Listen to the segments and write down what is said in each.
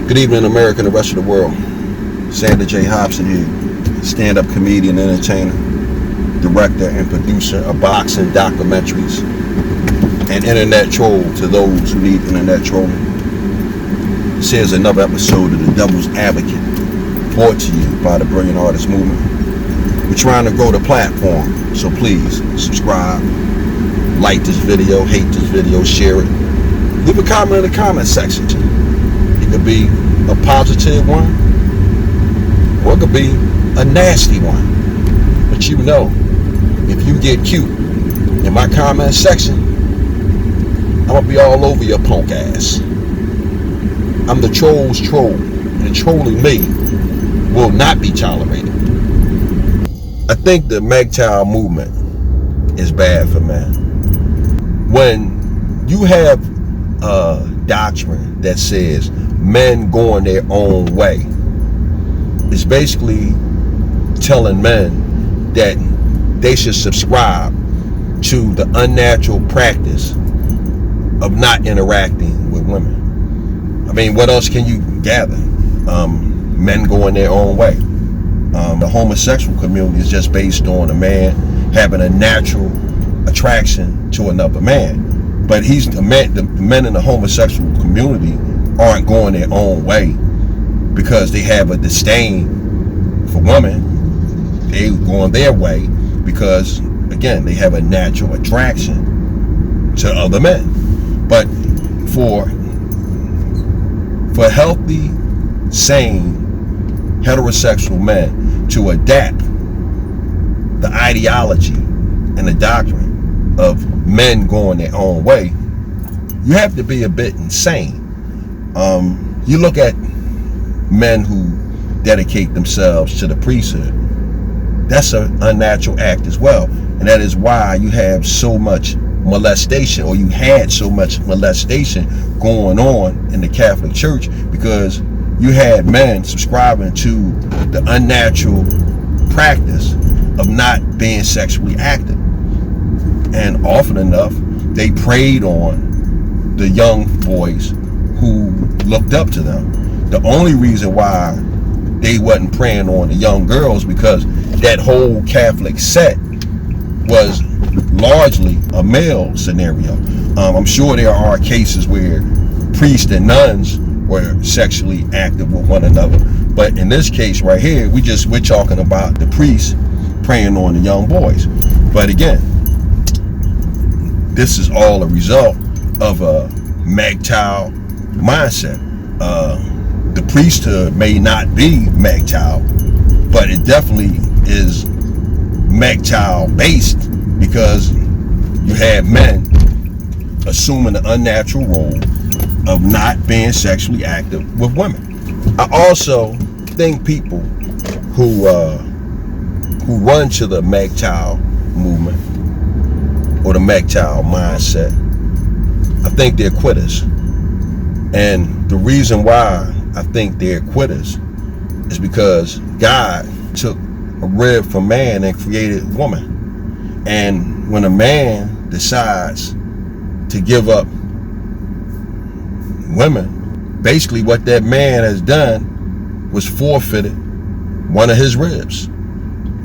Good evening, America and the rest of the world. Sandra J. Hobson here, stand-up comedian, entertainer, director, and producer of boxing documentaries, and internet troll to those who need internet trolling. This is another episode of The Devil's Advocate, brought to you by the Brilliant Artist Movement. We're trying to grow the platform, so please subscribe, like this video, hate this video, share it. Leave a comment in the comment section. It could be a positive one, or it could be a nasty one. But you know, if you get cute in my comment section, I'm gonna be all over your punk ass. I'm the troll's troll, and trolling me will not be tolerated. I think the MGTOW movement is bad for men. When you have a doctrine that says men going their own way, it's basically telling men that they should subscribe to the unnatural practice of not interacting with women. I mean, what else can you gather? Men going their own way. The homosexual community is just based on a man having a natural attraction to another man. But the men in the homosexual community aren't going their own way because they have a disdain for women. They're going their way because, again, they have a natural attraction to other men. But for healthy, sane, heterosexual men to adapt the ideology and the doctrine of men going their own way, you have to be a bit insane. You look at men who dedicate themselves to the priesthood. That's an unnatural act as well, and that is why you have so much molestation, or you had so much molestation going on in the Catholic Church, because you had men subscribing to the unnatural practice of not being sexually active. And often enough, they preyed on the young boys who looked up to them. The only reason why they wasn't preying on the young girls, because that whole Catholic set was largely a male scenario. I'm sure there are cases where priests and nuns were sexually active with one another, but in this case right here, we're talking about the priests preying on the young boys. But again, this is all a result of a MGTOW mindset. The priesthood may not be MGTOW, but it definitely is MGTOW based, because you have men assuming the unnatural role of not being sexually active with women. I also think people who run to the MGTOW movement or the MGTOW mindset, I think they're quitters. And the reason why I think they're quitters is because God took a rib from man and created woman. And when a man decides to give up women, basically what that man has done was forfeited one of his ribs.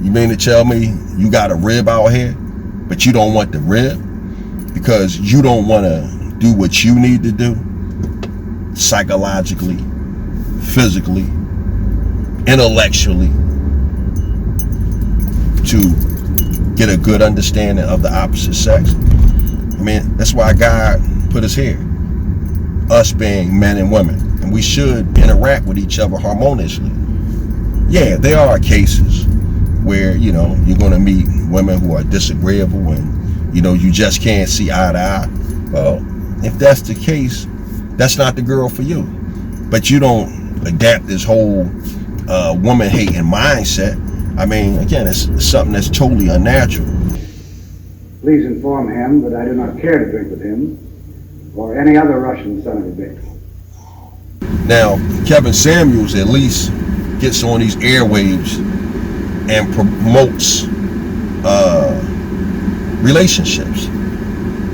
You mean to tell me you got a rib out here, but you don't want the rib because you don't want to do what you need to do psychologically, physically, intellectually, to get a good understanding of the opposite sex? I mean, that's why God put us here, us being men and women, and we should interact with each other harmoniously. Yeah, there are cases where, you're going to meet women who are disagreeable and, you just can't see eye to eye. Well, if that's the case, that's not the girl for you. But you don't adapt this whole woman-hating mindset. I mean, again, it's something that's totally unnatural. Please inform him that I do not care to drink with him or any other Russian son of a bitch. Now, Kevin Samuels at least gets on these airwaves and promotes relationships.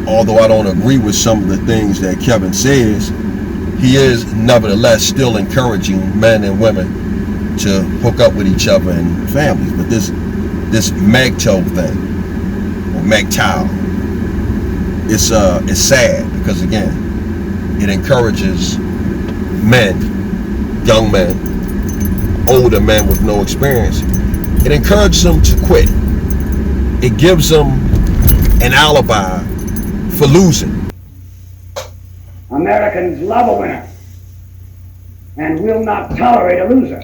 Although I don't agree with some of the things that Kevin says, he is nevertheless still encouraging men and women to hook up with each other and families. But this MGTOW thing, or MGTOW, it's sad because, again, it encourages men, young men, older men with no experience. It encourages them to quit. It gives them an alibi for losing. Americans love a winner and will not tolerate a loser.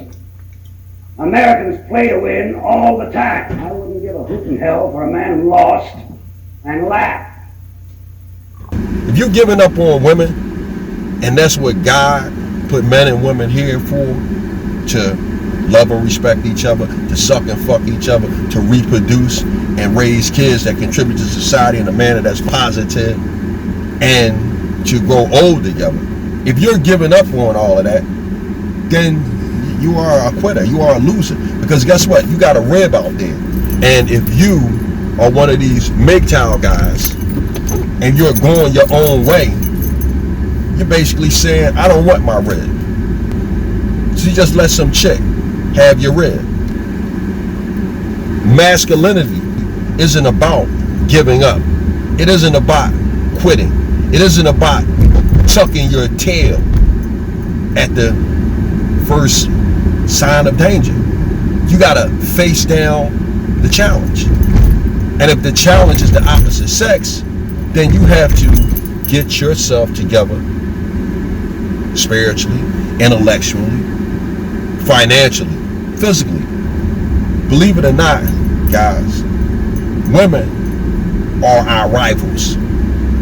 Americans play to win all the time. I wouldn't give a hoot in hell for a man who lost and laughed. If you're giving up on women, and that's what God put men and women here for, to love and respect each other, to suck and fuck each other, to reproduce and raise kids that contribute to society in a manner that's positive, and to grow old together. If you're giving up on all of that, then you are a quitter, you are a loser. Because guess what? You got a rib out there. And if you are one of these MGTOW guys and you're going your own way, you're basically saying, I don't want my rib. So you just let some chick have your rib. Masculinity isn't about giving up. It isn't about quitting. It isn't about tucking your tail at the first sign of danger. You gotta face down the challenge. And if the challenge is the opposite sex, then you have to get yourself together spiritually, intellectually, financially, physically. Believe it or not, guys, women are our rivals,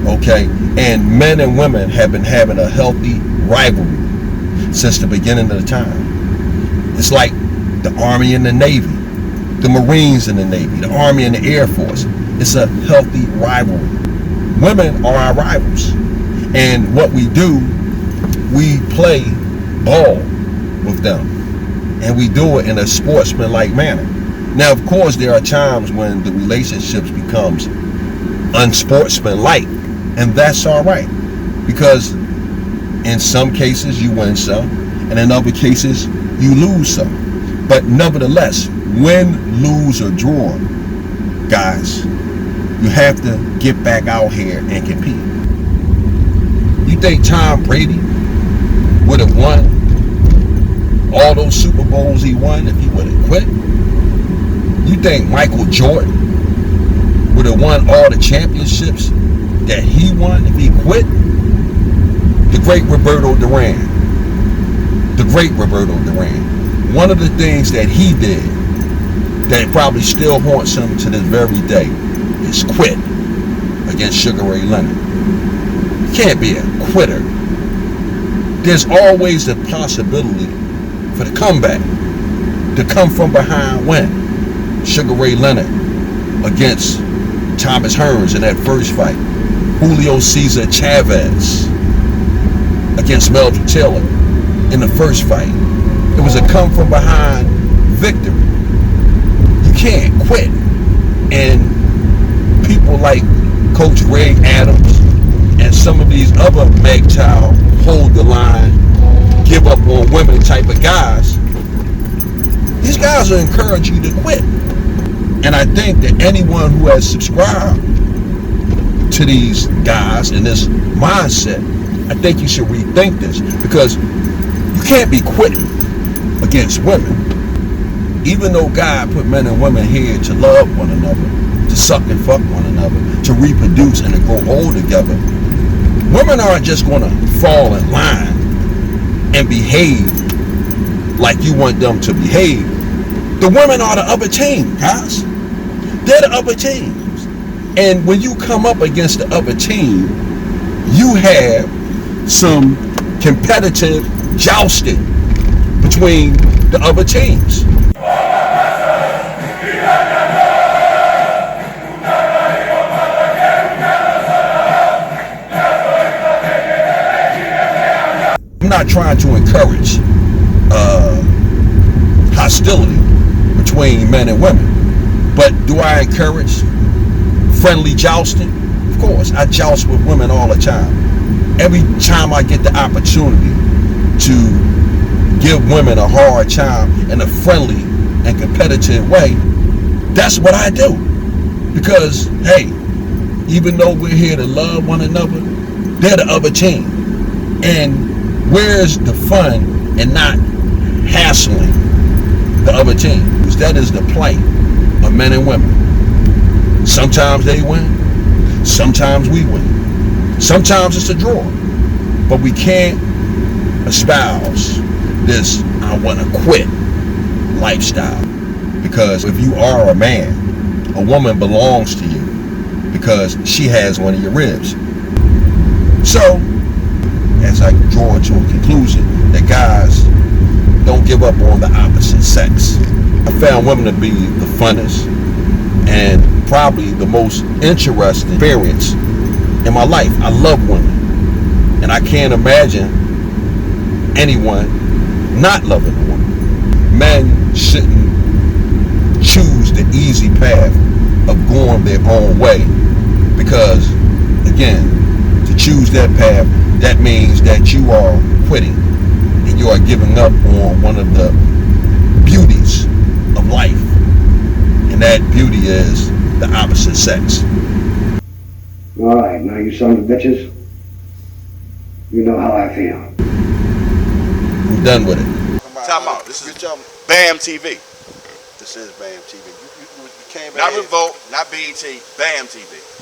okay? And men and women have been having a healthy rivalry since the beginning of the time. It's like the Army and the Navy, the Marines and the Navy, the Army and the Air Force. It's a healthy rivalry. Women are our rivals. And what we do, we play ball with them. And we do it in a sportsmanlike manner. Now, of course, there are times when the relationships becomes unsportsmanlike, and that's all right. Because in some cases you win some, and in other cases you lose some. But nevertheless, win, lose, or draw, guys, you have to get back out here and compete. You think Tom Brady would have won all those Super Bowls he won if he would have quit? You think Michael Jordan would have won all the championships that he won if he quit? The great Roberto Duran. The great Roberto Duran. One of the things that he did that probably still haunts him to this very day is quit against Sugar Ray Leonard. You can't be a quitter. There's always the possibility for the comeback, to come from behind. When Sugar Ray Leonard against Thomas Hearns in that first fight, Julio Cesar Chavez against Meldrew Taylor in the first fight, it was a come from behind victory. You can't quit. And people like Coach Ray Adams and some of these other MGTOW hold the line, give up on women type of guys, these guys will encourage you to quit. And I think that anyone who has subscribed to these guys and this mindset, I think you should rethink this, because you can't be quitting against women. Even though God put men and women here to love one another, to suck and fuck one another, to reproduce and to grow old together, women aren't just going to fall in line and behave like you want them to behave. The women are the other team, guys. They're the other teams. And when you come up against the other team, you have some competitive jousting between the other teams. I'm not trying to encourage hostility between men and women, but do I encourage friendly jousting? Of course, I joust with women all the time. every time I get the opportunity to give women a hard time in a friendly and competitive way, that's what I do. Because, hey, even though we're here to love one another, they're the other team. And where's the fun in not hassling the other team? Because that is the plight of men and women. Sometimes they win, sometimes we win. Sometimes it's a draw. But we can't espouse this I want to quit lifestyle. Because if you are a man, a woman belongs to you because she has one of your ribs. So, as I draw to a conclusion that guys don't give up on the opposite sex. I found women to be the funnest and probably the most interesting experience in my life. I love women, and I can't imagine anyone not loving a woman. Men shouldn't choose the easy path of going their own way, because again, to choose that path, that means that you are quitting and you are giving up on one of the beauties of life, and that beauty is the opposite sex. All right, now you sons of bitches, you know how I feel. I'm done with it. Time out. This is BAM TV. This is BAM TV. You came Not in. Revolt, not BET, BAM TV.